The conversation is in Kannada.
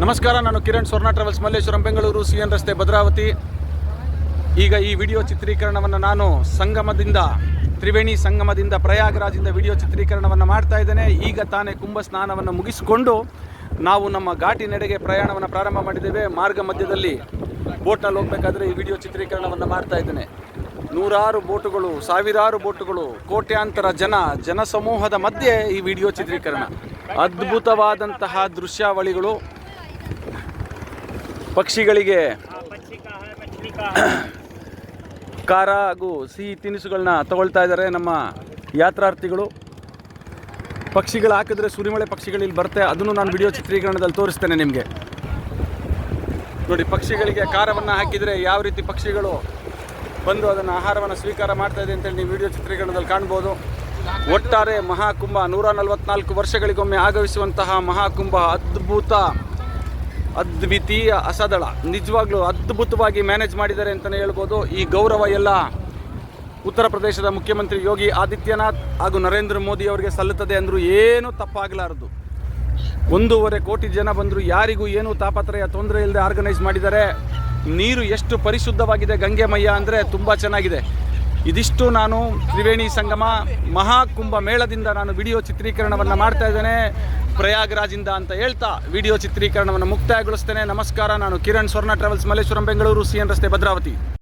ನಮಸ್ಕಾರ, ನಾನು ಕಿರಣ್, ಸ್ವರ್ಣ ಟ್ರಾವೆಲ್ಸ್, ಮಲ್ಲೇಶ್ವರಂ, ಬೆಂಗಳೂರು, CN ರಸ್ತೆ, ಭದ್ರಾವತಿ. ಈಗ ಈ ವಿಡಿಯೋ ಚಿತ್ರೀಕರಣವನ್ನು ನಾನು ತ್ರಿವೇಣಿ ಸಂಗಮದಿಂದ ಪ್ರಯಾಗರಾಜಿಂದ ವಿಡಿಯೋ ಚಿತ್ರೀಕರಣವನ್ನು ಮಾಡ್ತಾ ಇದ್ದೇನೆ. ಈಗ ತಾನೇ ಕುಂಭ ಸ್ನಾನವನ್ನು ಮುಗಿಸಿಕೊಂಡು ನಾವು ನಮ್ಮ ಘಾಟಿನೆಡೆಗೆ ಪ್ರಯಾಣವನ್ನು ಪ್ರಾರಂಭ ಮಾಡಿದ್ದೇವೆ. ಮಾರ್ಗ ಮಧ್ಯದಲ್ಲಿ ಬೋಟ್ನಲ್ಲಿ ಹೋಗಬೇಕಾದ್ರೆ ಈ ವಿಡಿಯೋ ಚಿತ್ರೀಕರಣವನ್ನು ಮಾಡ್ತಾ ಇದ್ದೇನೆ. ನೂರಾರು ಬೋಟುಗಳು, ಸಾವಿರಾರು ಬೋಟುಗಳು, ಕೋಟ್ಯಾಂತರ ಜನಸಮೂಹದ ಮಧ್ಯೆ ಈ ವಿಡಿಯೋ ಚಿತ್ರೀಕರಣ. ಅದ್ಭುತವಾದಂತಹ ದೃಶ್ಯಾವಳಿಗಳು. ಪಕ್ಷಿಗಳಿಗೆ ಖಾರ ಹಾಗೂ ಸಿಹಿ ತಿನಿಸುಗಳನ್ನ ತಗೊಳ್ತಾ ಇದ್ದಾರೆ ನಮ್ಮ ಯಾತ್ರಾರ್ಥಿಗಳು. ಪಕ್ಷಿಗಳು ಹಾಕಿದ್ರೆ ಸುರಿಮಳೆ ಪಕ್ಷಿಗಳು ಇಲ್ಲಿ ಬರುತ್ತೆ, ಅದನ್ನು ನಾನು ವಿಡಿಯೋ ಚಿತ್ರೀಕರಣದಲ್ಲಿ ತೋರಿಸ್ತೇನೆ ನಿಮಗೆ. ನೋಡಿ, ಪಕ್ಷಿಗಳಿಗೆ ಖಾರವನ್ನು ಹಾಕಿದರೆ ಯಾವ ರೀತಿ ಪಕ್ಷಿಗಳು ಬಂದು ಅದನ್ನು ಆಹಾರವನ್ನು ಸ್ವೀಕಾರ ಮಾಡ್ತಾ ಇದೆ ಅಂತೇಳಿ ನೀವು ವಿಡಿಯೋ ಚಿತ್ರೀಕರಣದಲ್ಲಿ ಕಾಣ್ಬೋದು. ಒಟ್ಟಾರೆ ಮಹಾಕುಂಭ 144 ವರ್ಷಗಳಿಗೊಮ್ಮೆ ಆಗಮಿಸುವಂತಹ ಮಹಾಕುಂಭ ಅದ್ಭುತ, ಅದ್ವಿತೀಯ, ಅಸದಳ, ನಿಜವಾಗ್ಲೂ ಅದ್ಭುತವಾಗಿ ಮ್ಯಾನೇಜ್ ಮಾಡಿದ್ದಾರೆ ಅಂತಲೇ ಹೇಳ್ಬೋದು. ಈ ಗೌರವ ಎಲ್ಲ ಉತ್ತರ ಪ್ರದೇಶದ ಮುಖ್ಯಮಂತ್ರಿ ಯೋಗಿ ಆದಿತ್ಯನಾಥ್ ಹಾಗೂ ನರೇಂದ್ರ ಮೋದಿ ಅವರಿಗೆ ಸಲ್ಲುತ್ತದೆ ಅಂದರೂ ಏನೂ ತಪ್ಪಾಗಲಾರದು. 1.5 ಕೋಟಿ ಜನ ಬಂದರೂ ಯಾರಿಗೂ ಏನೂ ತಾಪತ್ರಯ ತೊಂದರೆ ಇಲ್ಲದೆ ಆರ್ಗನೈಸ್ ಮಾಡಿದ್ದಾರೆ. ನೀರು ಎಷ್ಟು ಪರಿಶುದ್ಧವಾಗಿದೆ ಗಂಗೆ ಮಯ್ಯ ಅಂದರೆ ತುಂಬ ಚೆನ್ನಾಗಿದೆ. ಇದಿಷ್ಟು ನಾನು ತ್ರಿವೇಣಿ ಸಂಗಮ ಮಹಾಕುಂಭ ಮೇಳದಿಂದ ನಾನು ವಿಡಿಯೋ ಚಿತ್ರೀಕರಣವನ್ನು ಮಾಡ್ತಾ ಇದ್ದೇನೆ, ಪ್ರಯಾಗರಾಜಿಂದ ಅಂತ ಹೇಳ್ತಾ ವಿಡಿಯೋ ಚಿತ್ರೀಕರಣವನ್ನು ಮುಕ್ತಾಯಗೊಳಿಸ್ತೇನೆ. ನಮಸ್ಕಾರ, ನಾನು ಕಿರಣ್, ಸ್ವರ್ಣ ಟ್ರಾವೆಲ್ಸ್, ಮಲ್ಲೇಶ್ವರಂ, ಬೆಂಗಳೂರು, CN ರಸ್ತೆ, ಭದ್ರಾವತಿ.